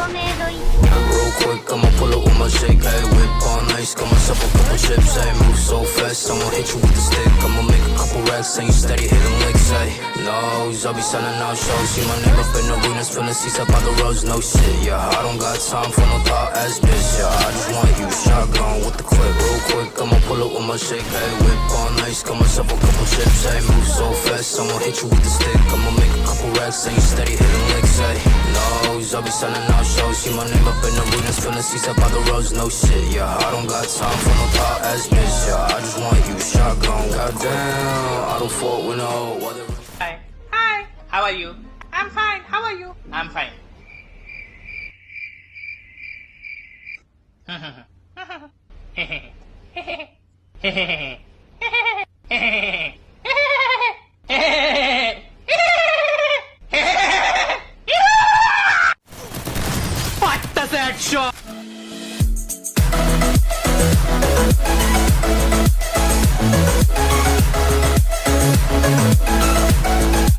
Real quick, I'ma pull up with my shake, ayy. Whip on ice, got myself a couple chips, ayy. Move so fast, I'ma hit you with the stick. I'ma make a couple racks, and you steady hitting licks, ayy. Nose, I'll be selling out shows. See my name up in arenas, filling seats up on the roads, no shit, yeah. I don't got time for no thought ass bitch, yeah. I just want you shotgun with the clip. Real quick, I'ma pull up with my shake, ayy. Whip on ice, got myself a couple chips, ayy. Move so fast, I'ma hit you with the stick. I'ma make a couple racks, and you steady hitting licks, ayy. Nose, I'll be selling out shows. See my name up in arenas, filling seats up on the roads, no shit, yeah. I don't got time for no thought ass bitch, yeah. I just want you shotgun. Goddamn, I don't fault with no other. Hi. Hi. How are you? I'm fine. How are you? I'm fine. Hehehe.